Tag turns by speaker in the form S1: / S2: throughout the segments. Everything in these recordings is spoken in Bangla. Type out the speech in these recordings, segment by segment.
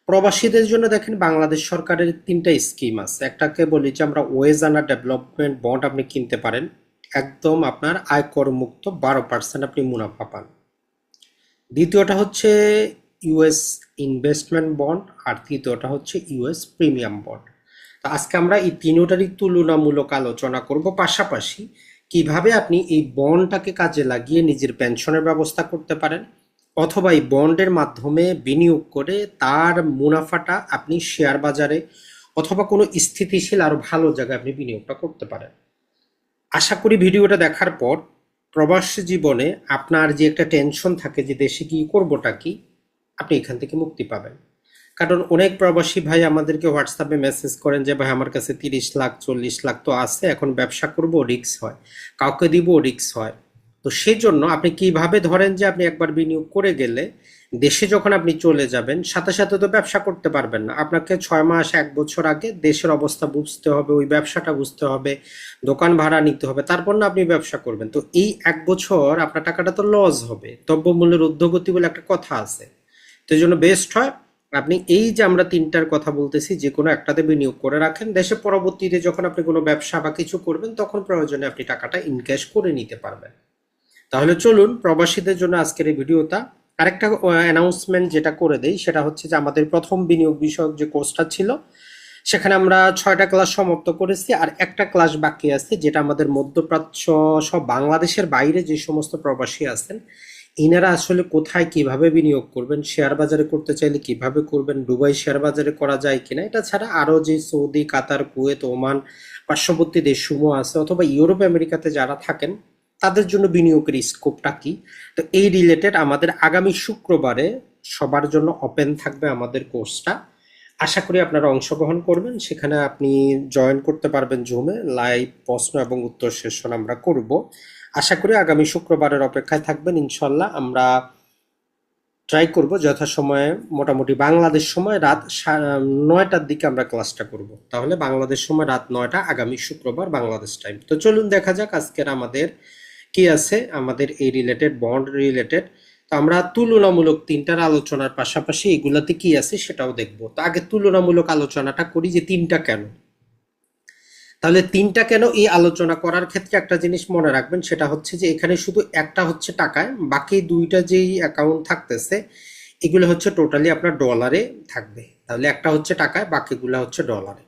S1: প্রবাসীদের জন্য দেখেন বাংলাদেশ সরকারের ৩টা স্কিম আছে। একটাকে বলি যে আমরা ওয়েজ আন্ডার ডেভেলপমেন্ট বন্ড আপনি কিনতে পারেন, একদম আপনার আয়কর মুক্ত 12% আপনি মুনাফা পান। দ্বিতীয়টা হচ্ছে ইউএস ইনভেস্টমেন্ট বন্ড, আর তৃতীয়টা হচ্ছে ইউএস প্রিমিয়াম বন্ড। তো আজকে আমরা এই তিনোটারই তুলনামূলক আলোচনা করব, পাশাপাশি কিভাবে আপনি এই বন্ডটাকে কাজে লাগিয়ে নিজের পেনশনের ব্যবস্থা করতে পারেন, অথবা এই বন্ডের মাধ্যমে বিনিয়োগ করে তার মুনাফাটা আপনি শেয়ার বাজারে অথবা কোনো স্থিতিশীল আরো ভালো জায়গায় আপনি বিনিয়োগটা করতে পারেন। আশা করি ভিডিওটা দেখার পর প্রবাস জীবনে আপনার যে একটা টেনশন থাকে যে দেশে কি করবোটা কি, আপনি এখান থেকে মুক্তি পাবেন। কারণ অনেক প্রবাসী ভাই আমাদেরকে হোয়াটসঅ্যাপে মেসেজ করেন যে ভাই আমার কাছে 30 লাখ 40 লাখ তো আছে, এখন ব্যবসা করব রিস্ক হয়, কাউকে দিব রিস্ক হয়। তো সেই জন্য আপনি কিভাবে ধরেন যে আপনি একবার বিনিয়োগ করে গেলে দেশে যখন আপনি চলে যাবেন সাথে সাথে তো ব্যবসা করতে পারবেন না, আপনাকে 6 মাস 1 বছর আগে দেশের অবস্থা বুঝতে হবে, ওই ব্যবসাটা বুঝতে হবে, দোকান ভাড়া নিতে হবে, তারপর না আপনি ব্যবসা করবেন। তো এই 1 বছর আপনার টাকাটা তো লস হবে, দ্রব্যমূল্যের ঊর্ধ্বগতি বলে একটা কথা আছে। তো এই জন্য বেস্ট হয় আপনি এই যে আমরা তিনটার কথা বলতেছি যে কোনো একটাতে বিনিয়োগ করে রাখেন, দেশে পরবর্তীতে যখন আপনি কোনো ব্যবসা বা কিছু করবেন তখন প্রয়োজনে আপনি টাকাটা ইনক্যাশ করে নিতে পারবেন। তাহলে চলুন প্রবাসীদের জন্য আজকের এই ভিডিওটা। আরেকটা অ্যানাউন্সমেন্ট যেটা করে দেই সেটা হচ্ছে যে আমাদের প্রথম বিনিয়োগ বিষয়ক যে কোর্সটা ছিল সেখানে আমরা 6টা ক্লাস সমাপ্ত করেছি, আর একটা ক্লাস বাকি আছে যেটা আমাদের মধ্যপ্রাচ্য সব বাংলাদেশের বাইরে যে সমস্ত প্রবাসী আছেন ইনারা আসলে কোথায় কিভাবে বিনিয়োগ করবেন, শেয়ার বাজারে করতে চাইলে কিভাবে করবেন, দুবাই শেয়ার বাজারে করা যায় কিনা, এটা ছাড়া আরো যে সৌদি, কাতার, কুয়েত, ওমান, পার্শ্ববর্তী দেশসমূহ আছে, অথবা ইউরোপ আমেরিকাতে যারা থাকেন তাদের জন্য বিনিয়োগের স্কোপটা কি। তো এই রিলেটেড আমাদের আগামী শুক্রবারে সবার জন্য ওপেন থাকবে আমাদের কোর্সটা। আশা করি আপনারা অংশগ্রহণ করবেন, সেখানে আপনি জয়েন করতে পারবেন জুমে। লাইভ প্রশ্ন এবং উত্তর সেশন আমরা করব। আশা করি আগামী শুক্রবারের অপেক্ষায় থাকবেন। ইনশাল্লাহ আমরা ট্রাই করব যথাসময়ে, মোটামুটি বাংলাদেশ সময় রাত 9টার দিকে আমরা ক্লাসটা করব। তাহলে বাংলাদেশ সময় রাত 9টা আগামী শুক্রবার বাংলাদেশ টাইম। তো চলুন দেখা যাক আজকের আমাদের কি আছে আমাদের এই রিলেটেড, বন্ড রিলেটেড। তো আমরা তুলনামূলক তিনটার আলোচনার পাশাপাশি এগুলাতে কি আছে সেটাও দেখব। তো আগে তুলনামূলক আলোচনাটা করি যে তিনটা কেন। তাহলে তিনটা কেন এই আলোচনা করার ক্ষেত্রে একটা জিনিস মনে রাখবেন, সেটা হচ্ছে যে এখানে শুধু একটা হচ্ছে টাকায়, বাকি দুইটা যেই অ্যাকাউন্ট থাকতেছে এগুলো হচ্ছে টোটালি আপনার ডলারে থাকবে। তাহলে একটা হচ্ছে টাকায়, বাকিগুলো হচ্ছে ডলারে।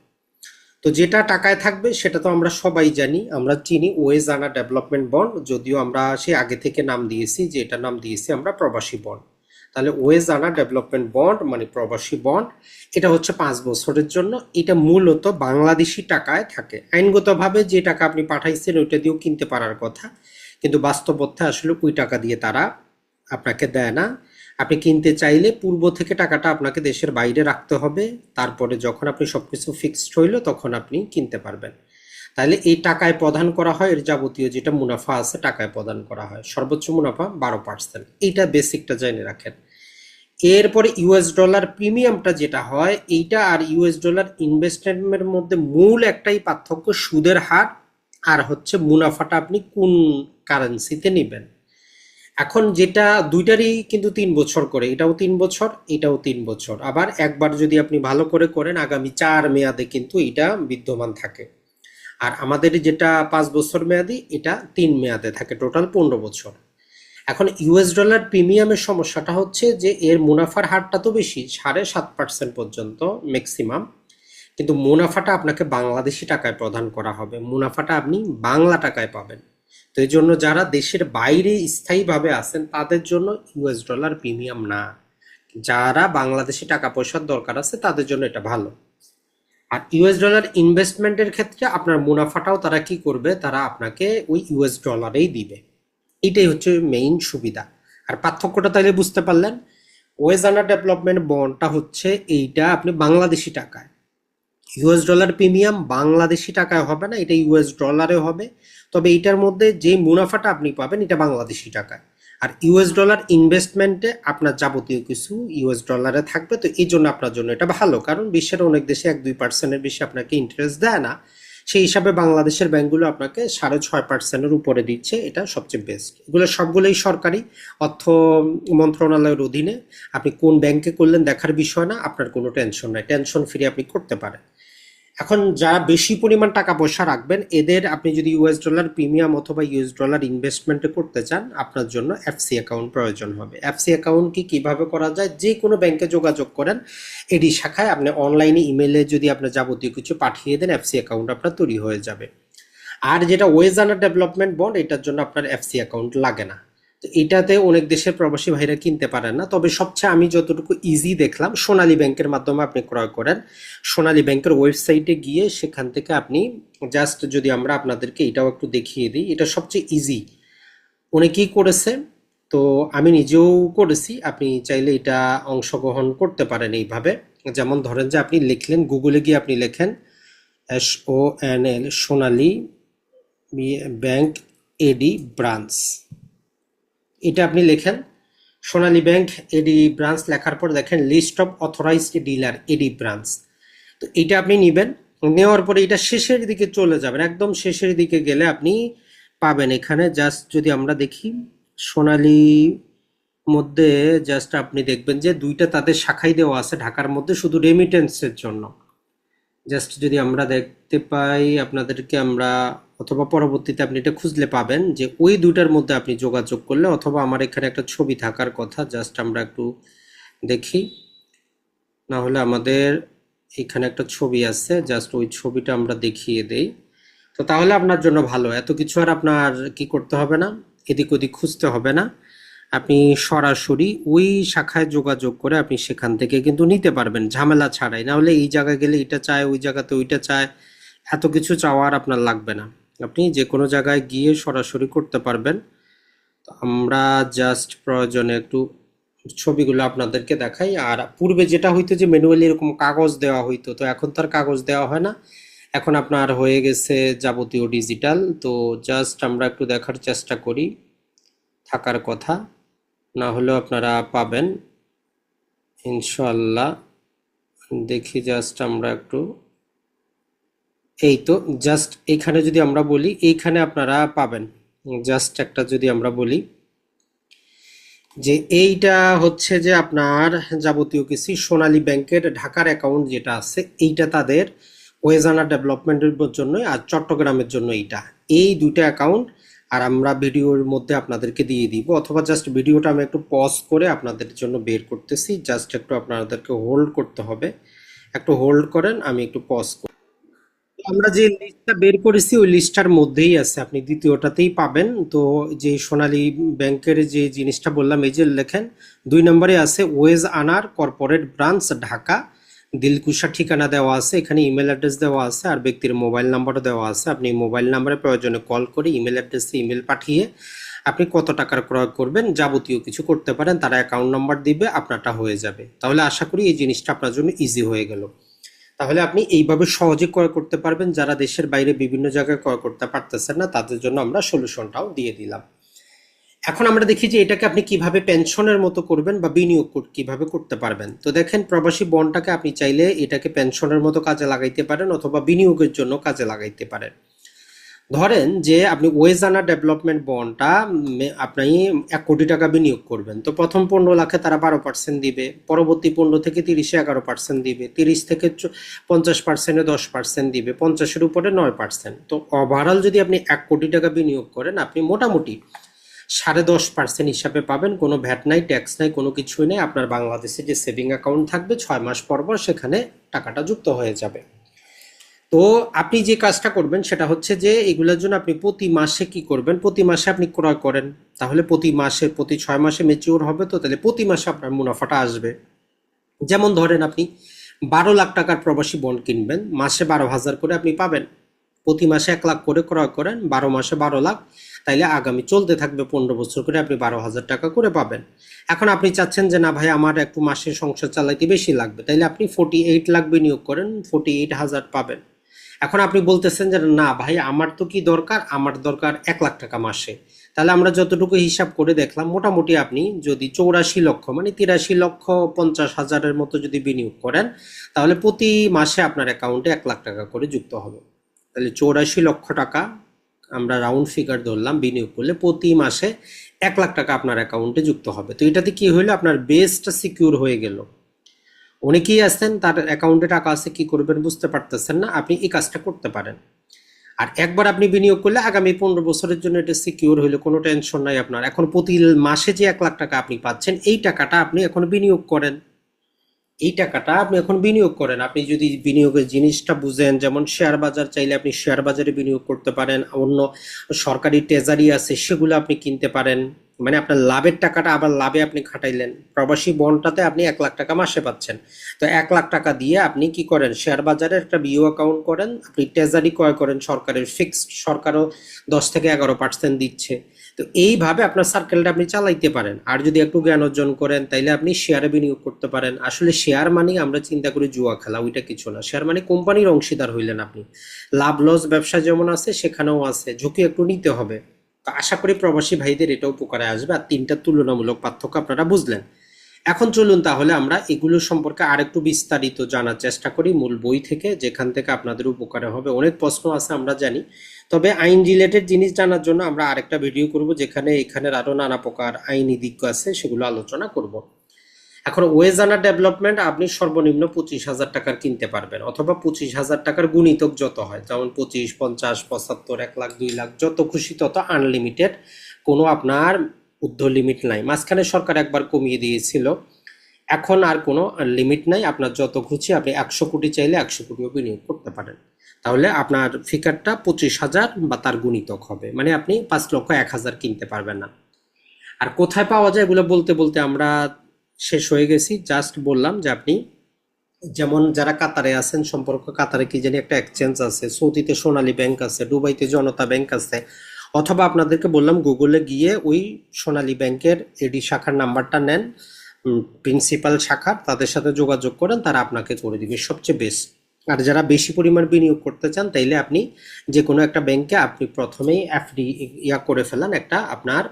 S1: তো যেটা টাকায় থাকবে সেটা তো আমরা সবাই জানি, আমরা চিনি ওয়েজ আনা ডেভেলপমেন্ট বন্ড, যদিও আমরা সে আগে থেকে নাম দিয়েছি যে এটা নাম দিয়েছি আমরা প্রবাসী বন্ড। তাহলে ওয়েজ আনা ডেভেলপমেন্ট বন্ড মানে প্রবাসী বন্ড, এটা হচ্ছে 5 বছরের জন্য। এটা মূলত বাংলাদেশি টাকায় থাকে। আইনগতভাবে যে টাকা আপনি পাঠাইছেন ওইটা দিয়েও কিনতে পারার কথা, কিন্তু বাস্তবতা আসলে ওই টাকা দিয়ে তারা আপনাকে দেয় না। আপনি কিনতে চাইলে পূর্ব থেকে টাকাটা আপনাকে দেশের বাইরে রাখতে হবে, তারপরে যখন আপনি সবকিছু ফিক্সড হইলো তখন আপনি কিনতে পারবেন। তাহলে এই টাকায় প্রদান করা হয়, এর যাবতীয় যেটা মুনাফা আছে টাকায় প্রদান করা হয়, সর্বোচ্চ মুনাফা 12%। এইটা বেসিকটা জেনে রাখেন। এরপরে ইউএস ডলার প্রিমিয়ামটা যেটা হয়, এইটা আর ইউএস ডলার ইনভেস্টমেন্টের মধ্যে মূল একটাই পার্থক্য, সুদের হার আর হচ্ছে মুনাফাটা আপনি কোন কারেন্সিতে নেবেন। এখন যেটা দুইটারই কিন্তু 3 বছর করে, এটাও 3 বছর, এটাও 3 বছর। আবার একবার যদি আপনি ভালো করে করেন আগামী 4 মেয়াদে কিন্তু এটা বিদ্যমান থাকে। আর আমাদের যেটা 5 বছর মেয়াদি, এটা 3 মেয়াদে থাকে, টোটাল 15 বছর। এখন ইউএস ডলার প্রিমিয়ামের সমস্যাটা হচ্ছে যে এর মুনাফার হারটা তো বেশি, 7.5% পর্যন্ত ম্যাক্সিমাম, কিন্তু মুনাফাটা আপনাকে বাংলাদেশি টাকায় প্রদান করা হবে, মুনাফাটা আপনি বাংলা টাকায় পাবেন। তো এই জন্য যারা দেশের বাইরে স্থায়ীভাবে আছেন তাদের জন্য ইউএস ডলার প্রিমিয়াম না, যারা বাংলাদেশি টাকা পয়সার দরকার আছে তাদের জন্য এটা ভালো। আর ইউএস ডলার ইনভেস্টমেন্টের ক্ষেত্রে আপনার মুনাফাটাও তারা কি করবে, তারা আপনাকে ওই ইউএস ডলারেই দিবে। এটাই হচ্ছে মেইন সুবিধা। আর পার্থক্যটা তাহলে বুঝতে পারলেন, ওয়েজ আন্ডার ডেভেলপমেন্ট বন্ডটা হচ্ছে এইটা আপনি বাংলাদেশি টাকায়, ইউএস ডলার প্রিমিয়াম বাংলাদেশি টাকায় হবে না, এটা ইউএস ডলারে হবে। তবে এইটার মধ্যে যে মুনাফাটা আপনি পাবেন এটা বাংলাদেশি টাকায়। আর ইউএস ডলার ইনভেস্টমেন্টে আপনার যাবতীয় কিছু ইউএস ডলারে থাকবে। তো এই জন্য আপনার জন্য এটা ভালো, কারণ বিশ্বের অনেক দেশে 1-2%-এর বেশি আপনাকে ইন্টারেস্ট দেয় না, সেই হিসাবে বাংলাদেশের ব্যাংকগুলো আপনাকে 6.5%-এর উপরে দিচ্ছে, এটা সবচেয়ে বেস্ট। এগুলো সবগুলোই সরকারি, অর্থ মন্ত্রণালয়ের অধীনে। আপনি কোন ব্যাংকে করলেন দেখার বিষয় না, আপনার কোনো টেনশন নাই, টেনশন ফ্রি আপনি করতে পারেন। এখন যারা বেশি পরিমাণ টাকা পয়সা রাখবেন, এদের আপনি যদি ইউএস ডলার প্রিমিয়াম অথবা ইউএস ডলার ইনভেস্টমেন্টে করতে চান, আপনার জন্য এফসি অ্যাকাউন্ট প্রয়োজন হবে। এফসি অ্যাকাউন্ট কি কিভাবে করা যায়? যে কোনো ব্যাংকে যোগাযোগ করেন, এডি শাখায় আপনি অনলাইনে ইমেলে যদি আপনি যাবতীয় কিছু পাঠিয়ে দেন, এফসি অ্যাকাউন্ট আপনার তৈরি হয়ে যাবে। আর যেটা ওয়েজ আন্ডার ডেভেলপমেন্ট বন্ড, এটার জন্য আপনার এফসি অ্যাকাউন্ট লাগে না। তো এটাতে অনেক দেশের প্রবাসী ভাইরা কিনতে পারেন না, তবে সবচেয়ে আমি যতটুকু ইজি দেখলাম, সোনালী ব্যাংকের মাধ্যমে আপনি ক্রয় করেন। সোনালী ব্যাংকের ওয়েবসাইটে গিয়ে সেখান থেকে আপনি জাস্ট, যদি আমরা আপনাদেরকে এটাও একটু দেখিয়ে দিই, এটা সবচেয়ে ইজি, অনেকেই করেছে, তো আমি নিজেও করেছি। আপনি চাইলে এটা অংশগ্রহণ করতে পারেন এইভাবে। যেমন ধরেন যে আপনি লিখলেন, গুগলে গিয়ে আপনি লেখেন SONL সোনালী ব্যাংক এডি ব্রাঞ্চ, এটা আপনি লেখেন সোনালী ব্যাংক এডি ব্রাঞ্চ, লেখার পর দেখেন list of authorized dealer AD branch. তো এটা আপনি নেবেন, নেওয়ার পরে এটা শেষের দিকে চলে যাবেন, একদম শেষের দিকে গেলে আপনি পাবেন এখানে, জাস্ট যদি আমরা দেখি সোনালী মধ্যে, জাস্ট আপনি দেখবেন যে দুইটা তাদের শাখাই দেওয়া আছে ঢাকার মধ্যে, শুধু রেমিটেন্সের জন্য। জাস্ট যদি আমরা দেখতে পাই আপনাদেরকে, আমরা অথবা পরবর্তীতে আপনি এটা খুঁজলে পাবেন যে ওই দুইটার মধ্যে আপনি যোগাযোগ করলে, অথবা আমার এখানে একটা ছবি থাকার কথা, জাস্ট আমরা একটু দেখি, না হলে আমাদের এখানে একটা ছবি আছে, জাস্ট ওই ছবিটা আমরা দেখিয়ে দেই। তো তাহলে আপনার জন্য ভালো, এত কিছু আর আপনার কি করতে হবে না, এদিক ওদিক খুঁজতে হবে না। আপনি সরাসরি ওই শাখায় যোগাযোগ করে আপনি সেখান থেকে কিন্তু নিতে পারবেন ঝামেলা ছাড়াই। না হলে এই জায়গায় গেলে এটা চায়, ওই জায়গাতে ওইটা চায়, এত কিছু চাওয়ার আপনার লাগবে না, আপনি যে কোনো জায়গায় গিয়ে সরাসরি করতে পারবেন। তো আমরা জাস্ট প্রয়োজনে একটু ছবিগুলো আপনাদেরকে দেখাই। আর পূর্বে যেটা হইতো যে ম্যানুয়ালি এরকম কাগজ দেওয়া হইতো, তো এখন তো আর কাগজ দেওয়া হয় না, এখন আপনার হয়ে গেছে যাবতীয় ডিজিটাল। তো জাস্ট আমরা একটু দেখার চেষ্টা করি, থাকার কথা, না হলেও আপনারা পাবেন ইনশাল্লাহ। দেখি জাস্ট আমরা একটু, এই তো জাস্ট এইখানে যদি আমরা বলি, এইখানে আপনারা পাবেন। জাস্ট একটা যদি আমরা বলি যে এইটা হচ্ছে যে আপনার যাবতীয় কিছু সোনালী ব্যাংকের ঢাকার অ্যাকাউন্ট যেটা আছে, এইটা তাদের ওয়েজানা ডেভেলপমেন্টের জন্য, আর চট্টগ্রামের জন্য এইটা, এই দুইটা অ্যাকাউন্ট। আর আমরা ভিডিওর মধ্যে আপনাদেরকে দিয়ে দিব, অথবা জাস্ট ভিডিওটা আমি একটু পজ করে আপনাদের জন্য বের করতেছি, জাস্ট একটু আপনাদেরকে হোল্ড করতে হবে, একটু হোল্ড করেন, আমি একটু পজ করি। আমরা যে লিস্টটা বের করেছি ওই লিস্টটার মধ্যেই আছে, আপনি দ্বিতীয়টাতেই পাবেন। তো যে সোনালী ব্যাংকের যে জিনিসটা বললাম, এই যে লেখেন 2 নম্বরে আছে ওয়েজ আনার কর্পোরেট ব্রাঞ্চ ঢাকা, দিলকুশা ঠিকানা দেওয়া আছে, এখানে ইমেল অ্যাড্রেস দেওয়া আছে, আর ব্যক্তির মোবাইল নাম্বারও দেওয়া আছে। আপনি মোবাইল নাম্বারে প্রয়োজনে কল করে ইমেল অ্যাড্রেসে ইমেল পাঠিয়ে আপনি কত টাকার ক্রয় করবেন যাবতীয় কিছু করতে পারেন, তারা অ্যাকাউন্ট নাম্বার দিবে, আপনারটা হয়ে যাবে। তাহলে আশা করি এই জিনিসটা আপনার জন্য ইজি হয়ে গেল। তাহলে আপনি এইভাবে সহজে ক্রয় করতে পারবেন। যারা দেশের বাইরে বিভিন্ন জায়গায় ক্রয় করতে পারতেছেন না, তাদের জন্য আমরা সলিউশনটাও দিয়ে দিলাম। এখন আমরা দেখি যে এটাকে আপনি কিভাবে পেনশনের মতো করবেন বা বিনিয়োগ কিভাবে করতে পারবেন। তো দেখেন, প্রবাসী বন্ডটাকে আপনি চাইলে এটাকে পেনশনের মতো কাজে লাগাইতে পারেন, অথবা বিনিয়োগের জন্য কাজে লাগাইতে পারেন। ধরেন যে আপনি ওয়েজানা ডেভেলপমেন্ট বন্ডটা আপনি 1 কোটি টাকা বিনিয়োগ করবেন, তো প্রথম 15 লাখে তারা 12% দিবে, পরবর্তী 15 থেকে 30-এ 11% দিবে, 30 থেকে 50%-এ 10% দিবে, 50-এর উপরে 9%। তো ওভারঅল যদি আপনি 1 কোটি টাকা বিনিয়োগ করেন, আপনি মোটামুটি 10.5% হিসাবে পাবেন। কোনো ভ্যাট নাই, ট্যাক্স নাই, কোনো কিছুই নেই। আপনার বাংলাদেশে যে সেভিং অ্যাকাউন্ট থাকবে 6 মাস পর পর সেখানে টাকাটা যুক্ত হয়ে যাবে। তো আপনি যে কাজটা করবেন সেটা হচ্ছে যে এগুলোর জন্য আপনি প্রতি মাসে কি করবেন, প্রতি মাসে আপনি ক্রয় করেন, তাহলে প্রতি মাসে, প্রতি 6 মাসে ম্যাচিওর হবে, তো তাহলে প্রতি মাসে আপনার মুনাফাটা আসবে। যেমন ধরেন আপনি 12 লাখ টাকার প্রবাসী বন্ড কিনবেন, মাসে 12,000 করে আপনি পাবেন। প্রতি মাসে 1 লাখ করে ক্রয় করেন, 12 মাসে 12 লাখ, তাইলে আগামী চলতে থাকবে 15 বছর করে আপনি 12,000 টাকা করে পাবেন। এখন আপনি চাচ্ছেন যে না ভাই, আমার একটু মাসের সংসার চালাইতে বেশি লাগবে, তাইলে আপনি 48 লাখ বিনিয়োগ করেন, 48,000 পাবেন। এখন আপনি বলতেছেন যে না ভাই, আমার তো কি দরকার, আমার দরকার 1 লাখ টাকা মাসে। তাহলে আমরা যতটুকু হিসাব করে দেখলাম, মোটামুটি আপনি যদি 84 লক্ষ মানে 83,50,000-এর মতো যদি বিনিয়োগ করেন, তাহলে প্রতি মাসে আপনার অ্যাকাউন্টে 1 লাখ টাকা করে যুক্ত হবে। তাহলে 84 লক্ষ টাকা আমরা রাউন্ড ফিগার ধরলাম বিনিয়োগ করলে প্রতি মাসে 1 লাখ টাকা আপনার অ্যাকাউন্টে যুক্ত হবে। তো এটাতে কি হইলো, আপনার বেসটা সিকিউর হয়ে গেল। অনেকেই আছেন তার অ্যাকাউন্টে টাকা আছে, কি করবেন বুঝতে পারতেছেন না, আপনি এই কাজটা করতে পারেন। আর একবার আপনি বিনিয়োগ করলে আগামী 15 বছরের জন্য এটা সিকিউর হইলে কোনো টেনশন নাই আপনার। এখন প্রতি মাসে যে 1 লাখ টাকা আপনি পাচ্ছেন, এই টাকাটা আপনি এখন বিনিয়োগ করেন। আপনি যদি বিনিয়োগের জিনিসটা বুঝেন, যেমন শেয়ার বাজার, চাইলে আপনি শেয়ার বাজারে বিনিয়োগ করতে পারেন, অন্য সরকারি ট্রেজারি আছে সেগুলো আপনি কিনতে পারেন, মানে আপনার লাভের টাকাটা আবার লাভে আপনি খাটাইলেন। প্রবাসী বন্ডটাতে আপনি 1 লাখ টাকা মাসে পাচ্ছেন, তো 1 লাখ টাকা দিয়ে আপনি কি করেন, শেয়ার বাজারে একটা বিও অ্যাকাউন্ট করেন, আপনি ট্রেজারি ক্রয় করেন, সরকারের ফিক্সড, সরকারও 10 থেকে 11% দিচ্ছে। তো এইভাবে আপনার সার্কেলটা আপনি চালাইতে পারেন। আর যদি একটু জ্ঞান অর্জন করেন তাইলে আপনি শেয়ারে বিনিয়োগ করতে পারেন। আসলে শেয়ার মানে আমরা চিন্তা করি জুয়া খেলা, ওইটা কিছু না। শেয়ার মানে কোম্পানির অংশীদার হইলেন আপনি। লাভ লস ব্যবসা যেমন আছে সেখানেও আছে, ঝুঁকি একটু নিতে হবে। তো আশা করি প্রবাসী ভাইদের এটা উপকারে আসবে। আর 3টা তুলনামূলক পার্থক্য আপনারা বুঝলেন। এখন চলুন তাহলে আমরা এগুলো সম্পর্কে আরেকটু বিস্তারিত জানার চেষ্টা করি মূল বই থেকে, যেখান থেকে আপনাদের উপকারে হবে। অনেক প্রশ্ন আছে আমরা জানি, তবে আইন রিলেটেড জিনিস জানার জন্য আমরা আরেকটা ভিডিও করব, যেখানে এখানের আরো নানা প্রকার আইনি দিক আছে সেগুলো আলোচনা করব। এখন ওয়েজানা ডেভেলপমেন্ট আপনি সর্বনিম্ন 25,000 টাকার কিনতে পারবেন, অথবা 25,000 টাকার গুণিতক যত হয়, যেমন 25, 50, 75, 1 লাখ, 2 লাখ, যত খুশি তত, আনলিমিটেড, কোনো আপনার ঊর্ধ্ব লিমিট নাই। মাঝখানে সরকার একবার কমিয়ে দিয়েছিল, এখন আর কোনো লিমিট নাই। আপনার যত খুশি, আপনি 100 কোটি চাইলে 100 কোটিও বিনিয়োগ করতে পারেন। তাহলে আপনার ফিগারটা 25,000 বা তার গুণিতক হবে, মানে আপনি 5,01,000 কিনতে পারবেন না। আর কোথায় পাওয়া যায় এগুলো বলতে বলতে আমরা শেষ হয়ে গেছি। জাস্ট বললাম যে আপনি যেমন যারা কাতারে আছেন, সম্পর্ক কাতারে কি জানি একটা এক্সচেঞ্জ আছে, সৌদিতে সোনালী ব্যাংক আছে, দুবাইতে জনতা ব্যাংক আছে, অথবা আপনাদেরকে বললাম গুগলে গিয়ে ওই সোনালী ব্যাংকের এডি শাখার নাম্বারটা নেন, প্রিন্সিপাল শাখা, তাদের সাথে যোগাযোগ করেন, তারা আপনাকে করে দিবে সবচেয়ে বেস্ট। আর যারা বেশি পরিমাণ বিনিয়োগ করতে চান তাইলে আপনি যে কোনো একটা ব্যাংকে আপনি প্রথমেই এফডি করে ফেলান, একটা আপনার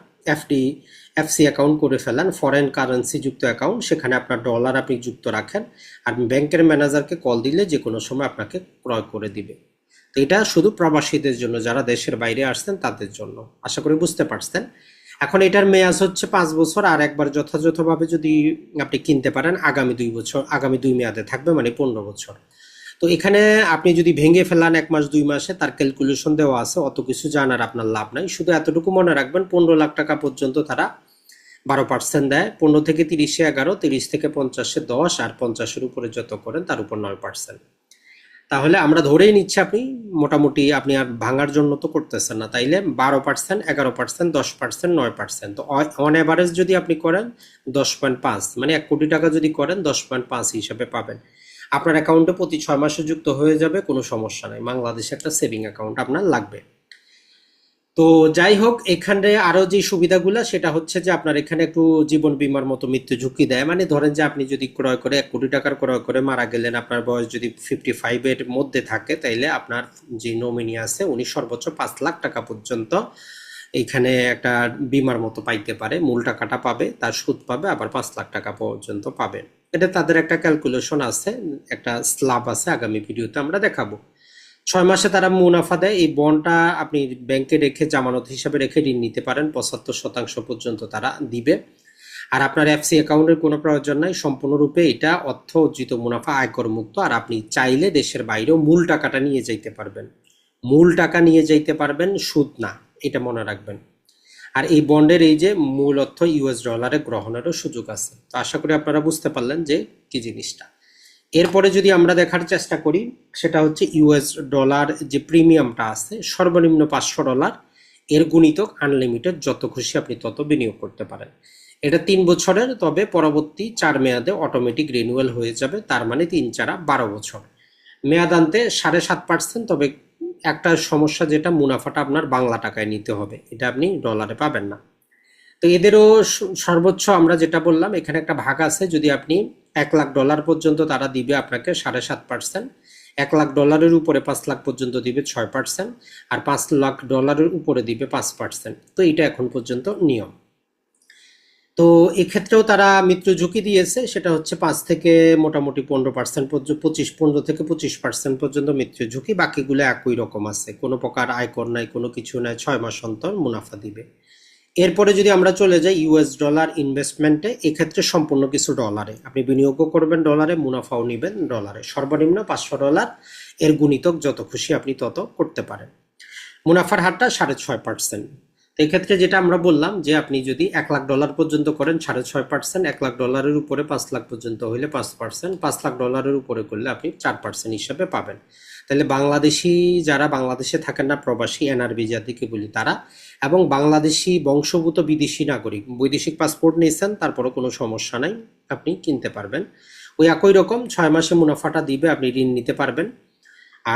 S1: এফসি অ্যাকাউন্ট করে ফেলান, ফরেন কারেন্সি যুক্ত অ্যাকাউন্ট, সেখানে আপনার ডলার আপনি যুক্ত রাখেন, আর ব্যাংকের ম্যানেজারকে কল দিলে যে কোনো সময় আপনাকে ক্রয় করে দিবে। তো এটা শুধু প্রবাসীদের জন্য, যারা দেশের বাইরে আসছেন তাদের জন্য। আশা করি বুঝতে পারছেন। এখন এটার মেয়াদ হচ্ছে 5 বছর, আর একবার যথাযথভাবে যদি আপনি কিনতে পারেন আগামী 2 বছর, আগামী 2 মেয়াদে থাকবে, মানে 15 বছর। তো এখানে আপনি যদি ভেঙে ফেলান 1 মাস 2 মাসে, তার ক্যালকুলেশন দেওয়া আছে, অত কিছু জানার আপনার লাভ নাই। শুধু এতটুকু মনে রাখবেন, 15 লাখ টাকা পর্যন্ত তারা 12% দেয়, 15 থেকে 30-এ 11, 30 থেকে 50-এ 10, আর 50-এর উপরে যত করেন তার উপর 9%। তাহলে আমরা ধরেই নিচ্ছি আপনি মোটামুটি, আপনি আর ভাঙার জন্য তো করতেছেন না, তাইলে 12%, 11%, 10%, 9%। তো অন অ্যাভারেজ যদি আপনি করেন 10.5, মানে 1 কোটি টাকা যদি করেন 10.5 হিসাবে পাবেন। আপনার অ্যাকাউন্টে প্রতি 6 মাসে যুক্ত হয়ে যাবে, কোনো সমস্যা নাই। বাংলাদেশে একটা সেভিং অ্যাকাউন্ট আপনার লাগবে। তো যাই হোক, এখানে আরো যে সুবিধাগুলো সেটা হচ্ছে যে আপনার এখানে একটু জীবন বীমার মতো মৃত্যু ঝুঁকি দেয়। মানে ধরেন যে আপনি যদি ক্রয় করে 1 কোটি টাকার ক্রয় করে মারা গেলেন, আপনার বয়স যদি 55 এর মধ্যে থাকে, তাইলে আপনার যে নমিনি আছে উনি সর্বোচ্চ 5 লাখ টাকা পর্যন্ত এইখানে একটা বীমার মতো পাইতে পারে। মূল টাকাটা পাবে, তার সুদ পাবে, আবার 5 লাখ টাকা পর্যন্ত পাবে। এটা তাদের একটা ক্যালকুলেশন আছে, একটা স্ল্যাব আছে, আগামী ভিডিওতে আমরা দেখাবো। 6 মাসে তারা মুনাফা দেয়। এই বন্ডটা আপনি ব্যাংকে রেখে জামানত হিসাবে রেখে ঋণ নিতে পারেন, 75% পর্যন্ত তারা দিবে। আর আপনার এফসি অ্যাকাউন্টের কোনো প্রয়োজন নাই, সম্পূর্ণরূপে এটা অর্থ অর্জিত মুনাফা আয়কর মুক্ত। আর আপনি চাইলে দেশের বাইরেও মূল টাকাটা নিয়ে যাইতে পারবেন, মূল টাকা নিয়ে যাইতে পারবেন, সুদ না, এটা মনে রাখবেন। আর এই বন্ডের এই যে মূল অর্থ ইউএস ডলারে গ্রহণেরও সুযোগ আছে। তো আশা করি আপনারা বুঝতে পারলেন যে কি জিনিসটা। এরপরে যদি আমরা দেখার চেষ্টা করি, সেটা হচ্ছে ইউএস ডলার যে প্রিমিয়ামটা আছে, সর্বনিম্ন $500, এর গুণিতক আনলিমিটেড, যত খুশি আপনি তত বিনিয়োগ করতে পারেন। এটা 3 বছরের, তবে পরবর্তী 4 মেয়াদে অটোমেটিক রিনিউয়াল হয়ে যাবে, তার মানে 3 4 12 বছর। মেয়াদ আনতে 7.5%, তবে একটা সমস্যা, যেটা মুনাফাটা আপনার বাংলা টাকায় নিতে হবে, এটা আপনি ডলারে পাবেন না। তো এদেরও সর্বোচ্চ আমরা যেটা বললাম, এখানে একটা ভাগ আছে, যদি আপনি $1 লাখ পর্যন্ত তারা দিবে আপনাকে 7.5%, $1 লাখ উপরে 5 লাখ পর্যন্ত দিবে 6%, আর $5 লাখ উপরে দিবে 5%। তো এটা এখন পর্যন্ত নিয়ম। তো এক্ষেত্রেও তারা মৃত্যু ঝুঁকি দিয়েছে, সেটা হচ্ছে 5 থেকে মোটামুটি 15% পর্যন্ত, 15 থেকে 25% পর্যন্ত মৃত্যু ঝুঁকি, বাকিগুলো একই রকম আছে, কোনো প্রকার আয়কর নাই, কোনো কিছু নাই, 6 মাস অন্তর মুনাফা দিবে। এরপরে যদি আমরা চলে যাই ইউএস ডলার ইনভেস্টমেন্টে, এক্ষেত্রে সম্পূর্ণ কিছু ডলারে আপনি বিনিয়োগও করবেন, ডলারে মুনাফাও নেবেন ডলারে, সর্বনিম্ন $500, এর গুণিতক যত খুশি আপনি তত করতে পারেন। মুনাফার হারটা 6.5%। তো এক্ষেত্রে যেটা আমরা বললাম যে আপনি যদি $1,00,000 পর্যন্ত করেন 6.5%, $1,00,000 উপরে 5 লাখ পর্যন্ত হইলে 5%, $5,00,000 উপরে করলে আপনি 4% হিসাবে পাবেন। তাহলে বাংলাদেশি যারা বাংলাদেশে থাকেন না, প্রবাসী এনআরবি যাদেরকে বলি তারা, এবং বাংলাদেশি বংশোদ্ভূত বিদেশি নাগরিক, বৈদেশিক পাসপোর্ট নিয়েছেন তারপরও কোনো সমস্যা নাই, আপনি কিনতে পারবেন। ওই একই রকম 6 মাসে মুনাফাটা দিবে, আপনি ঋণ নিতে পারবেন।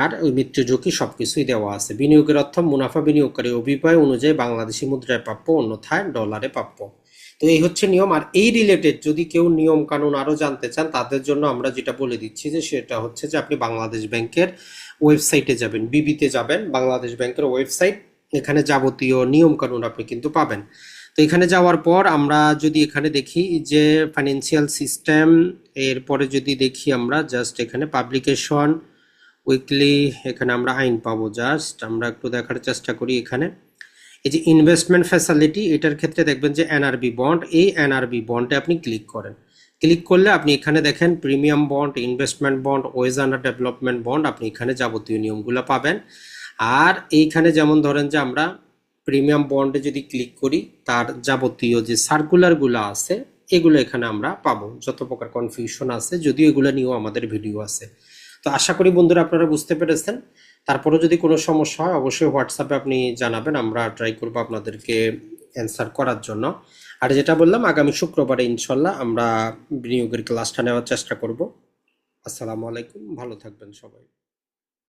S1: আর ওই মৃত্যু ঝুঁকি সবকিছুই দেওয়া আছে। বিনিয়োগের অর্থ মুনাফা বিনিয়োগকারী অভিপ্রায় অনুযায়ী বাংলাদেশি মুদ্রায় প্রাপ্য, অন্যথায় ডলারে প্রাপ্য। তো এই হচ্ছে নিয়ম। আর এই রিলেটেড যদি কেউ নিয়ম কানুন আরো জানতে চান, তাদের জন্য আমরা যেটা বলে দিচ্ছি যে সেটা হচ্ছে যে আপনি বাংলাদেশ ব্যাংকের ওয়েবসাইটে যাবেন, বিবিতে যাবেন, বাংলাদেশ ব্যাংকের ওয়েবসাইট, এখানে যাবতীয় নিয়ম কানুন আপনি কিন্তু পাবেন। তো এখানে যাওয়ার পর আমরা যদি এখানে দেখি যে ফাইন্যান্সিয়াল সিস্টেম, এরপরে যদি দেখি আমরা জাস্ট এখানে পাবলিকেশন উইকলি, এখানে আমরা আইন পাবো। জাস্ট আমরা একটু দেখার চেষ্টা করি। এখানে এই যে ইনভেস্টমেন্ট ফ্যাসিলিটি, এটার ক্ষেত্রে দেখবেন যে এনআরবি বন্ড, এই এনআরবি বন্ডে আপনি ক্লিক করেন। ক্লিক করলে আপনি এখানে দেখেন premium bond, investment bond, wage আন্ডার ডেভেলপমেন্ট বন্ড, আপনি এখানে যাবতীয় নিয়মগুলো পাবেন। আর এইখানে যেমন ধরেন যে আমরা প্রিমিয়াম বন্ডে যদি ক্লিক করি, তার যাবতীয় যে সার্কুলারগুলো আছে এগুলো এখানে আমরা পাবো, যত প্রকার কনফিউশন আছে, যদিও এগুলো নিয়েও আমাদের ভিডিও আছে। তো আশা করি বন্ধুরা আপনারা বুঝতে পেরেছেন। তারপরেও যদি কোনো সমস্যা হয় অবশ্যই হোয়াটসঅ্যাপে আপনি জানাবেন, আমরা ট্রাই করবো আপনাদেরকে অ্যান্সার করার জন্য। আর যেটা বললাম, আগামী শুক্রবারে ইনশাল্লাহ আমরা বিনিয়োগের ক্লাসটা নেওয়ার চেষ্টা করব। আসসালামু আলাইকুম, ভালো থাকবেন সবাই।